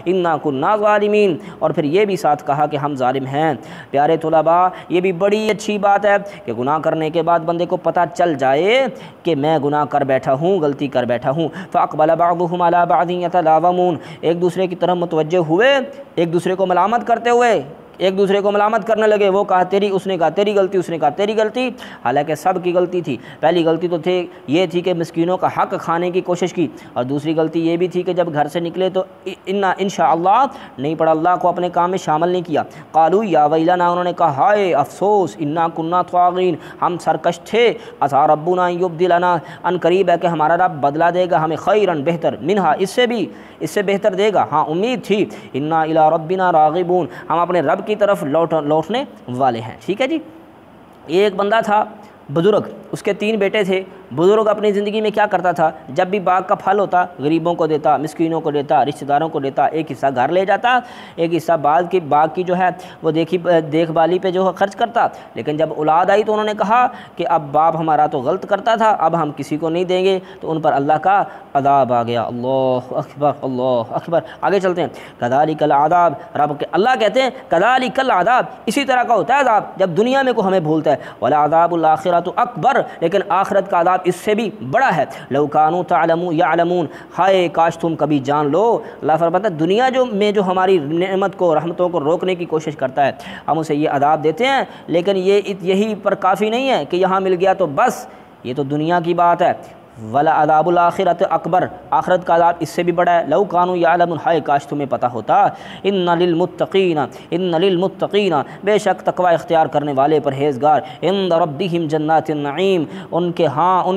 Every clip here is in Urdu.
انا کنا ظالمین، اور پھر یہ بھی ساتھ کہا کہ ہم ظالم ہیں۔ پیارے طلباء، یہ بھی بڑی اچھی بات ہے کہ گناہ کرنے کے بعد بندے کو پتہ چل جائے کہ میں گناہ کر بیٹھا ہوں، غلطی کر بیٹھا ہوں۔ فاقبل بعضهم على بعض يتلاومون، ایک دوسرے کی طرف متوجہ ہوئے، ایک دوسرے کو ملامت کرتے ہوئے ایک دوسرے کو ملامت کرنے لگے۔ وہ کہا تیری، اس نے کہا تیری غلطی، اس نے کہا تیری غلطی، حالانکہ سب کی غلطی تھی۔ پہلی غلطی تو یہ تھی کہ مسکینوں کا حق کھانے کی کوشش کی، اور دوسری غلطی یہ بھی تھی کہ جب گھر سے نکلے تو انشاءاللہ نہیں پڑھا، اللہ کو اپنے کام میں شامل نہیں کیا۔ قالوا یا ویلنا، انہوں نے کہا ہائے افسوس، انا کنا طاغین، ہم سرکش تھے۔ عسیٰ ربنا ان یبدلنا، ان قریب ہے کہ ہمارا رب بدلہ دے گا ہمیں خیرن، بہتر، منہا، اس سے بہتر دے گا، ہاں امید تھی۔ انا الی ربنا راغبون، ہم اپنے رب کی طرف لوٹنے والے ہیں۔ ٹھیک ہے جی۔ ایک بندہ تھا بزرگ، اس کے 3 بیٹے تھے۔ بزرگ اپنی زندگی میں کیا کرتا تھا، جب بھی باغ کا پھل ہوتا غریبوں کو دیتا، مسکینوں کو دیتا، رشتہ داروں کو دیتا، ایک حصہ گھر لے جاتا، ایک حصہ باغ کی جو ہے وہ دیکھ بھالی پہ جو ہے خرچ کرتا۔ لیکن جب اولاد آئی تو انہوں نے کہا کہ اب باپ ہمارا تو غلط کرتا تھا، اب ہم کسی کو نہیں دیں گے، تو ان پر اللہ کا عذاب آ گیا۔ اللہ اکبر، اللہ اکبر۔ آگے چلتے ہیں۔ کذالک العذاب، رب کے اللہ کہتے ہیں کذالک العذاب، اسی طرح کا ہوتا ہے عذاب جب دنیا میں کو ہمیں بھولتا ہے۔ ولعذاب الآخرۃ اکبر، لیکن آخرت کا عذاب اس سے بھی بڑا ہے۔ لو کانوا یعلمون، ہائے کاش تم کبھی جان لو۔ اللہ فرماتا ہے دنیا میں جو ہماری نعمت کو، رحمتوں کو روکنے کی کوشش کرتا ہے، ہم اسے یہ عذاب دیتے ہیں، لیکن یہی پر کافی نہیں ہے کہ یہاں مل گیا تو بس، یہ تو دنیا کی بات ہے۔ ولعذاب الآخرۃ اکبر، آخرت کا عذاب اس سے بھی بڑا ہے۔ لو کانوا یعلمون، ہائے کاش تمہیں پتہ ہوتا۔ ان للمتقین، بے شک تقوی اختیار کرنے والے پرہیزگار، عند ربہم جنات النعیم، ان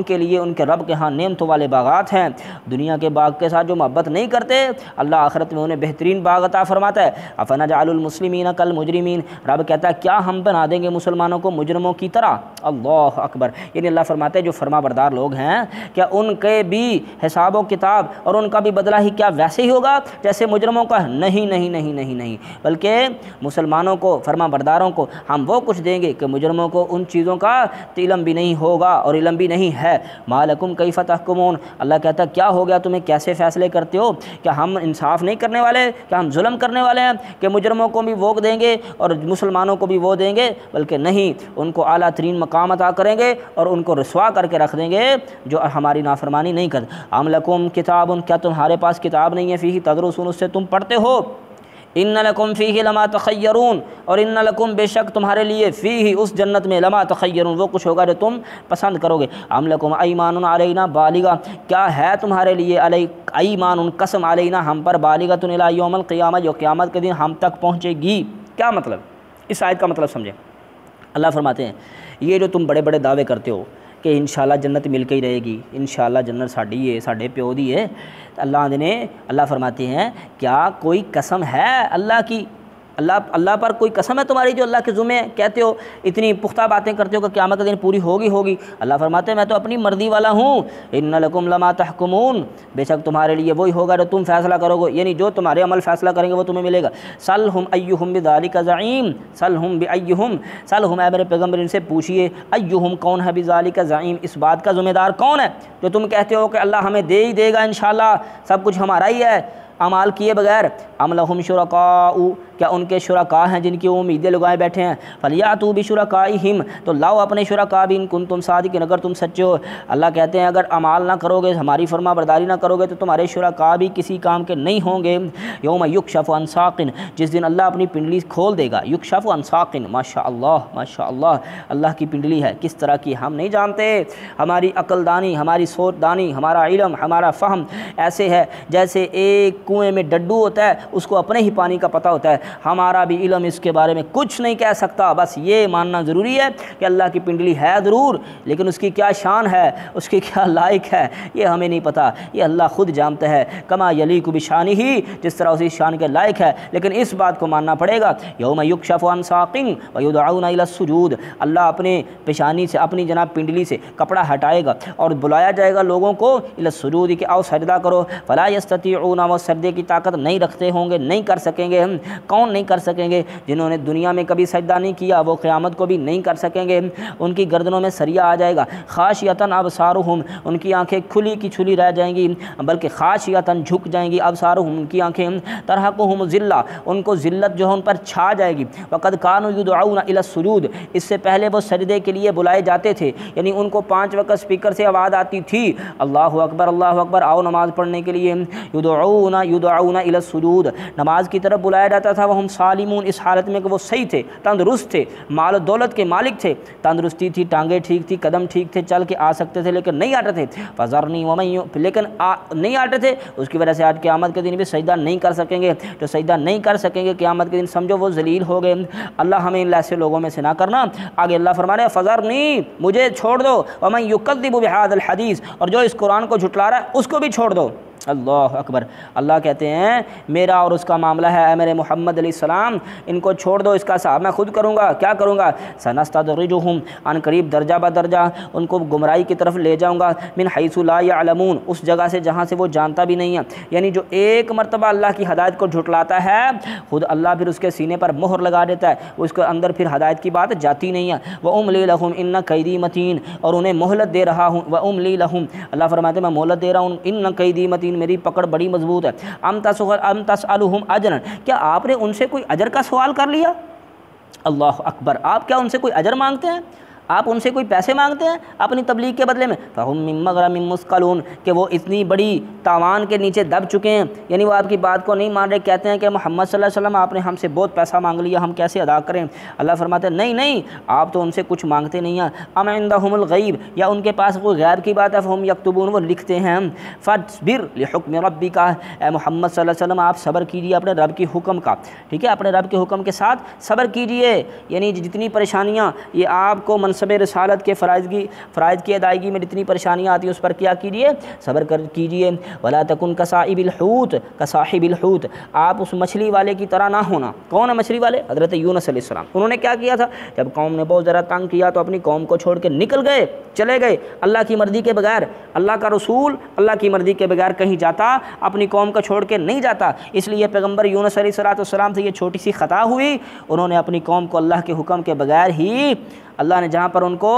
کے لیے ان کے رب کے ہاں نعمتوں والے باغات ہیں۔ دنیا کے باغ کے ساتھ جو محبت نہیں کرتے، اللہ آخرت میں انہیں بہترین باغ عطا فرماتا ہے۔ افنجعل المسلمین کالمجرمین، رب کہتا ہے کیا ہم بنا دیں گے مسلمانوں کو مجرموں کی طرح؟ اللہ اکبر۔ یعنی اللہ فرماتا ہے جو فرما بردار لوگ ہیں، کیا ان کے بھی حساب و کتاب اور ان کا بھی بدلہ ہی کیا ویسے ہی ہوگا جیسے مجرموں کا؟ نہیں نہیں نہیں نہیں نہیں، بلکہ مسلمانوں کو، فرما برداروں کو ہم وہ کچھ دیں گے کہ مجرموں کو ان چیزوں کا علم بھی نہیں ہوگا اور علم بھی نہیں ہے۔ ما لکم کیف تحکمون، اللہ کہتا ہے کیا ہو گیا تمہیں، کیسے فیصلے کرتے ہو؟ کیا ہم انصاف نہیں کرنے والے؟ کیا ہم ظلم کرنے والے ہیں کہ مجرموں کو بھی وہ دیں گے اور مسلمانوں کو بھی وہ دیں گے؟ بلکہ نہیں، ان کو اعلیٰ ترین مقام عطا کریں گے اور ان کو رسوا کر کے رکھ دیں گے جو ہماری نافرمانی نہیں کرتے۔ ام لکم کتاب، کیا تمہارے پاس کتاب نہیں ہے؟ فیہ تدرسون، اس سے تم پڑھتے ہو۔ ان لکم فیہ لما تخیرون، اور ان لکم بے شک تمہارے لیے فیہ اس جنت میں لما تخیرون وہ کچھ ہوگا جو تم پسند کرو گے۔ ام لکم ایمان علینا بالغہ، کیا ہے تمہارے لیے ایمان قسم علینا ہم پر، بالغۃ الی یوم القیامہ جو قیامت کے دن ہم تک پہنچے گی۔ کیا مطلب؟ اس آیت کا مطلب سمجھیں۔ اللہ فرماتے ہیں یہ جو تم بڑے بڑے دعوے کرتے ہو کہ انشاءاللہ جنت مل کے ہی رہے گی، انشاءاللہ جنت ساڈی ہے، ساڈے پیو دی ہے، اللہ فرماتے ہیں کیا کوئی قسم ہے اللہ کی؟ اللہ پر کوئی قسم ہے تمہاری جو اللہ کے ذمہ کہتے ہو، اتنی پختہ باتیں کرتے ہو کہ قیامت کے دن پوری ہوگی؟ اللہ فرماتے ہیں میں تو اپنی مرضی والا ہوں۔ ان لکم لما تحکمون، بے شک تمہارے لیے وہی ہوگا جو تم فیصلہ کرو گے، یعنی جو تمہارے عمل فیصلہ کریں گے وہ تمہیں ملے گا۔ سلہم ایہم بذالک زعیم، سلہم اے میرے پیغمبر ان سے پوچھئے، ایہم کون ہے بذالک زعیم، اس بات کا ذمہ دار کون ہے جو تم کہتے ہو کہ اللہ ہمیں دے ہی دے گا انشاءاللہ، سب کچھ ہمارا ہی ہے اعمال کیے بغیر۔ ام لہم شرکاء، کیا ان کے شرکاء ہیں جن کی وہ امیدیں لگائے بیٹھے ہیں؟ فلیاتوا بشرکائہم، تو لاؤ اپنے شرکاء بھی ان کنتم صادقین، اگر تم سچے ہو۔ اللہ کہتے ہیں اگر اعمال نہ کرو گے، ہماری فرما برداری نہ کرو گے تو تمہارے شرکاء بھی کسی کام کے نہیں ہوں گے۔ یوم یکشف عن ساق، جس دن اللہ اپنی پنڈلی کھول دے گا۔ یکشف عن ساق، ماشاء اللہ اللہ کی پنڈلی ہے، کس طرح کی ہم نہیں جانتے۔ ہماری عقل دانی، ہماری سوچ دانی، ہمارا علم، ہمارا فہم ایسے ہے جیسے ایک کنویں میں ڈڈو ہوتا ہے، اس کو اپنے ہی پانی کا پتہ ہوتا ہے۔ ہمارا بھی علم اس کے بارے میں کچھ نہیں کہہ سکتا، بس یہ ماننا ضروری ہے کہ اللہ کی پنڈلی ہے ضرور، لیکن اس کی کیا شان ہے، اس کی کیا لائق ہے، یہ ہمیں نہیں پتہ، یہ اللہ خود جانتا ہے۔ کما یلیق بشانہ، جس طرح اسی شان کے لائق ہے، لیکن اس بات کو ماننا پڑے گا۔ یوم یکشف عن ساق ویدعون الی السجود، اللہ اپنے پیشانی سے، اپنی جناب پنڈلی سے کپڑا ہٹائے گا اور بلایا جائے گا لوگوں کو الی السجود کہ آؤ سجدہ کرو۔ فلا یستطیعون، وہ سجدہ سجدے کی طاقت نہیں رکھتے ہوں گے، نہیں کر سکیں گے۔ کون نہیں کر سکیں گے؟ جنہوں نے دنیا میں کبھی سجدہ نہیں کیا وہ قیامت کو بھی نہیں کر سکیں گے، ان کی گردنوں میں سریا آ جائے گا۔ خاشعۃ ابصارہم، ان کی آنکھیں کھلی کی کھلی رہ جائیں گی، بلکہ خاشعۃ جھک جائیں گی، ابصارہم ان کی آنکھیں، ترہقہم ذلہ ان کو ذلت جو ہے ان پر چھا جائے گی۔ وقد کانوا یدعون الی السجود، اس سے پہلے وہ سجدے کے لیے بلائے جاتے تھے، یعنی ان کو 5 وقت اسپیکر سے آواز آتی تھی اللہ اکبر آؤ نماز پڑھنے کے لیے، یدعون الی السجود، نماز کی طرف بلایا جاتا تھا۔ وہم سالمون، اس حالت میں کہ وہ صحیح تھے، تندرست تھے، مال و دولت کے مالک تھے، تندرستی تھی، ٹانگیں ٹھیک تھی، قدم ٹھیک تھے، چل کے آ سکتے تھے لیکن نہیں آتے تھے۔ فذرنی ومن، لیکن نہیں آتے تھے، اس کی وجہ سے آج قیامت کے دن بھی سجدہ نہیں کر سکیں گے۔ جو سجدہ نہیں کر سکیں گے قیامت کے دن سمجھو وہ ذلیل ہو گئے۔ اللہ ہمیں ان ایسے لوگوں میں سے نہ کرنا۔ آگے اللہ فرما رہے ہیں فذرنی، مجھے چھوڑ دو، ومن یکذب بہذا الحدیث، اور جو اس قرآن کو جھٹلا رہا ہے اس کو بھی چھوڑ دو۔ اللہ اکبر۔ اللہ کہتے ہیں میرا اور اس کا معاملہ ہے، اے میرے محمد علیہ السلام ان کو چھوڑ دو، اس کا حساب میں خود کروں گا۔ کیا کروں گا؟ سنستدرجہم، عن قریب درجہ بدرجہ ان کو گمراہی کی طرف لے جاؤں گا، من حیث لا یعلمون، اس جگہ سے جہاں سے وہ جانتا بھی نہیں ہے۔ یعنی جو ایک مرتبہ اللہ کی ہدایت کو جھٹلاتا ہے خود اللہ پھر اس کے سینے پر مہر لگا دیتا ہے، اس کے اندر پھر ہدایت کی بات جاتی نہیں ہے۔ واملی لہم ان کیدی متین، اور انہیں مہلت دے رہا ہوں۔ واملی لہم، اللہ فرماتے ہیں میں مہلت دے رہا ہوں، ان کیدی متین، میری پکڑ بڑی مضبوط ہے۔ ام تسألہم اجرا، کیا آپ نے ان سے کوئی اجر کا سوال کر لیا؟ اللہ اکبر، آپ کیا ان سے کوئی اجر مانگتے ہیں؟ آپ ان سے کوئی پیسے مانگتے ہیں اپنی تبلیغ کے بدلے میں؟ فہم من مغرم مثقلون، کہ وہ اتنی بڑی تاوان کے نیچے دب چکے ہیں، یعنی وہ آپ کی بات کو نہیں مان رہے، کہتے ہیں کہ محمد صلی اللہ علیہ وسلم آپ نے ہم سے بہت پیسہ مانگ لیا، ہم کیسے ادا کریں؟ اللہ فرماتے ہیں نہیں آپ تو ان سے کچھ مانگتے نہیں ہیں۔ ام عندہم الغیب، یا ان کے پاس کوئی غیب کی بات ہے، فہم یکتبون، وہ لکھتے ہیں۔ فاصبر لحکم ربک، اے محمد صلی اللہ علیہ وسلم آپ صبر کیجیے اپنے رب کی حکم کا، ٹھیک ہے، اپنے رب کے حکم کے ساتھ صبر کیجیے، یعنی جتنی پریشانیاں یہ آپ کو منصب رسالت کے فرائض کی ادائیگی میں جتنی پریشانیاں آتی ہیں اس پر کیا کیجیے؟ صبر کیجیے۔ ولا تکن کصاحب الحوت، آپ اس مچھلی والے کی طرح نہ ہونا۔ کون ہے مچھلی والے؟ حضرت یونس علیہ السلام۔ انہوں نے کیا کیا تھا؟ جب قوم نے بہت ذرا تنگ کیا تو اپنی قوم کو چھوڑ کے نکل گئے، چلے گئے اللہ کی مرضی کے بغیر۔ اللہ کا رسول اللہ کی مرضی کے بغیر کہیں جاتا، اپنی قوم کو چھوڑ کے نہیں جاتا۔ اس لیے پیغمبر یونس علیہ السلام سے یہ چھوٹی سی خطا ہوئی، انہوں نے اپنی قوم کو اللہ کے حکم کے بغیر ہی، اللہ نے جہاں پر ان کو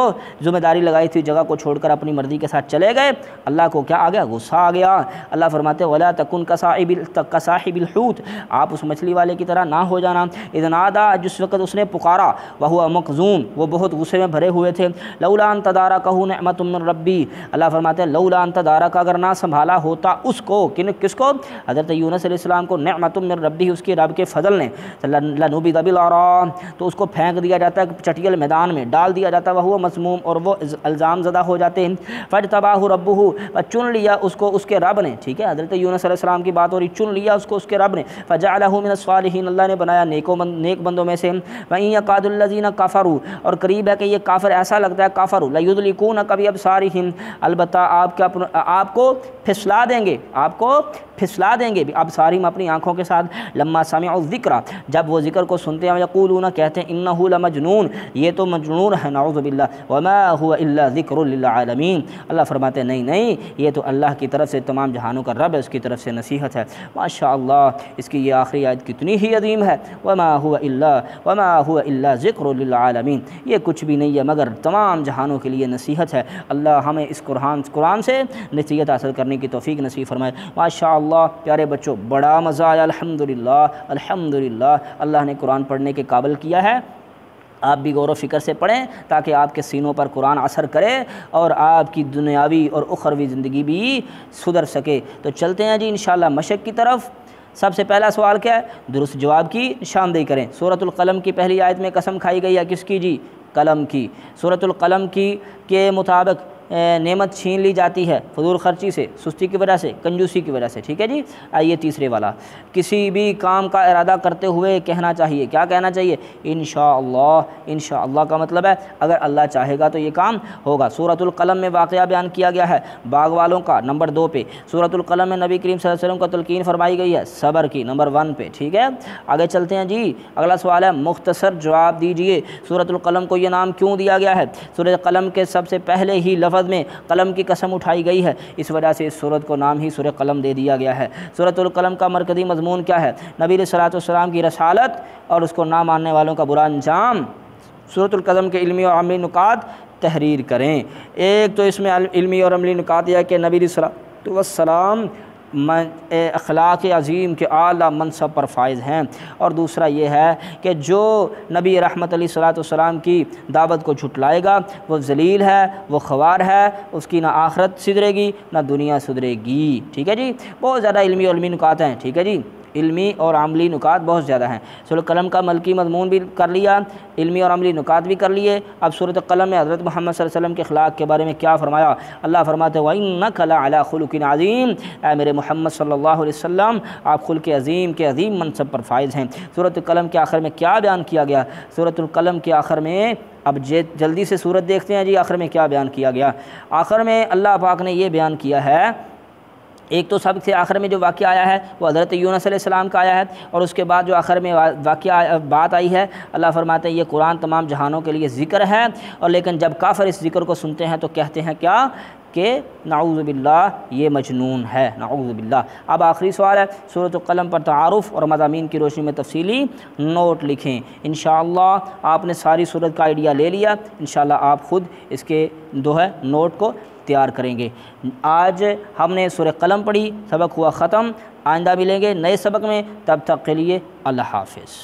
ذمہ داری لگائی تھی جگہ کو چھوڑ کر اپنی مرضی کے ساتھ چلے گئے۔ اللہ کو کیا آ گیا؟ غصہ آ گیا۔ اللہ فرماتے ولا تکن کصاحب الحوت، آپ اس مچھلی والے کی طرح نہ ہو جانا۔ اذ نادى، جس وقت اس نے پکارا، وهو مکظوم، وہ بہت غصے میں بھرے ہوئے تھے۔ لولا ان تدارکہ نعمت من ربی، اللہ فرماتے ہیں لولا ان تدارک، اگر نہ سنبھالا ہوتا اس کو، کس کو؟ حضرت یونس علیہ السلام کو، نعمت من ربی، اس کے رب کے فضل نے، لنبذ بالعراء، تو اس کو پھینک دیا جاتا ہے چٹیل میدان میں، ڈال دیا جاتا ہے، وہ مذموم، اور وہ الزام زدہ ہو جاتے ہیں۔ فاجتباہ ربہ، چن لیا اس کو اس کے رب نے، ٹھیک ہے، حضرت یونس علیہ السلام کی بات ہو رہی، چن لیا اس کو اس کے رب نے۔ فجعلہ من الصالحین، اللہ نے بنایا نیک بندوں میں سے۔ وَإِن يَكَادُ الَّذِينَ كَفَرُوا، اور قریب ہے کہ یہ کافر، ایسا لگتا ہے کافر، لَيُدْلِكُونَكَ بِأَبْصَارِهِمْ، البتہ آپ کو پھسلا دیں گے، آپ کو پھسلا دیں گے، بِأَبْصَارِهِمْ، اپنی آنکھوں کے ساتھ۔ لما سمعوا الذکر، جب وہ ذکر کو سنتے ہیں، یقولون، کہتے ہیں، انہ لمجنون، یہ تو مجنون ہے، نعوذ باللہ، وما هو الا ذکر للعالمین، اللہ فرماتے ہیں نہیں یہ تو اللہ کی طرف سے تمام جہانوں کا رب ہے، اس کی طرف سے نصیحت ہے۔ ماشاءاللہ، اس کی یہ آخری آیت کتنی ہی عظیم ہے، وما هو الا ذکر للعالمین، یہ کچھ بھی نہیں ہے مگر تمام جہانوں کے لیے نصیحت ہے۔ اللہ ہمیں اس قرآن سے نصیحت حاصل کرنے کی توفیق نصیب فرمائے۔ ماشاءاللہ پیارے بچوں، بڑا مزہ آیا، الحمدللہ اللہ نے قرآن پڑھنے کے قابل کیا ہے۔ آپ بھی غور و فکر سے پڑھیں تاکہ آپ کے سینوں پر قرآن اثر کرے اور آپ کی دنیاوی اور اخروی زندگی بھی سدھر سکے۔ تو چلتے ہیں جی انشاءاللہ مشق کی طرف۔ سب سے پہلا سوال کیا ہے؟ درست جواب کی نشاندہی کریں۔ سورۃ القلم کی پہلی آیت میں قسم کھائی گئی ہے کس کی جی؟ قلم کی۔ سورۃ القلم کی کے مطابق نعمت چھین لی جاتی ہے فضول خرچی سے، سستی کی وجہ سے، کنجوسی کی وجہ سے، ٹھیک ہے جی۔ آئیے تیسرے والا، کسی بھی کام کا ارادہ کرتے ہوئے کہنا چاہیے، کیا کہنا چاہیے؟ انشاءاللہ۔ انشاءاللہ کا مطلب ہے اگر اللہ چاہے گا تو یہ کام ہوگا۔ سورۃ القلم میں واقعہ بیان کیا گیا ہے باغ والوں کا، نمبر 2 پہ۔ سورۃ القلم میں نبی کریم صلی اللہ علیہ وسلم کو تلقین فرمائی گئی ہے صبر کی، نمبر 1 پہ، ٹھیک ہے۔ آگے چلتے ہیں جی، اگلا سوال ہے مختصر جواب دیجئے، سورۃ القلم کو یہ نام کیوں دیا گیا ہے؟ سورۃ القلم کے سب سے پہلے ہی لفظ لفظ میں قلم کی قسم اٹھائی گئی ہے، اس وجہ سے اس سورت کو نام ہی سورہ قلم دے دیا گیا ہے۔ سورۃ القلم کا مرکزی مضمون کیا ہے؟ نبی علیہ الصلوۃ والسلام کی رسالت اور اس کو نہ ماننے والوں کا برا انجام۔ سورۃ القلم کے علمی اور عملی نکات تحریر کریں۔ ایک تو اس میں علمی اور عملی نکات یہ ہے کہ نبی علیہ الصلوۃ والسلام اخلاق عظیم کے اعلیٰ منصب پر فائز ہیں، اور دوسرا یہ ہے کہ جو نبی رحمت علیہ الصلوۃ والسلام کی دعوت کو جھٹلائے گا وہ ذلیل ہے، وہ خوار ہے، اس کی نہ آخرت سدھرے گی نہ دنیا سدھرے گی۔ ٹھیک ہے جی، بہت زیادہ علمی اور عملی نکات ہیں۔ ٹھیک ہے جی، علمی اور عملی نکات بہت زیادہ ہیں۔ سورۃ قلم کا ملکی مضمون بھی کر لیا، علمی اور عملی نکات بھی کر لیے۔ اب سورۃ قلم میں حضرت محمد صلی اللہ علیہ وسلم کے اخلاق کے بارے میں کیا فرمایا؟ اللہ فرماتے ہیں وَإِنَّكَ لَعَلَىٰ خُلُقٍ عَظِيمٍ، اے میرے محمد صلی اللہ علیہ وسلم آپ خلق عظیم کے عظیم منصب پر فائز ہیں۔ سورۃ قلم کے آخر میں کیا بیان کیا گیا؟ سورۃ القلم کے آخر میں اب جلدی سے سورت دیکھتے ہیں جی، آخر میں کیا بیان کیا گیا؟ آخر میں اللہ پاک نے یہ بیان کیا ہے، ایک تو سب سے آخر میں جو واقعہ آیا ہے وہ حضرت یونس علیہ السلام کا آیا ہے، اور اس کے بعد جو آخر میں واقعہ بات آئی ہے، اللہ فرماتے ہیں یہ قرآن تمام جہانوں کے لیے ذکر ہے، اور لیکن جب کافر اس ذکر کو سنتے ہیں تو کہتے ہیں کیا کہ نعوذ باللہ یہ مجنون ہے، نعوذ باللہ۔ اب آخری سوال ہے، سورۃ القلم پر تعارف اور مضامین کی روشنی میں تفصیلی نوٹ لکھیں۔ انشاءاللہ آپ نے ساری سورت کا آئیڈیا لے لیا، انشاءاللہ آپ خود اس کے نوٹ کو تیار کریں گے۔ آج ہم نے سورہ قلم پڑھی، سبق ہوا ختم، آئندہ ملیں گے نئے سبق میں، تب تک کے لیے اللہ حافظ۔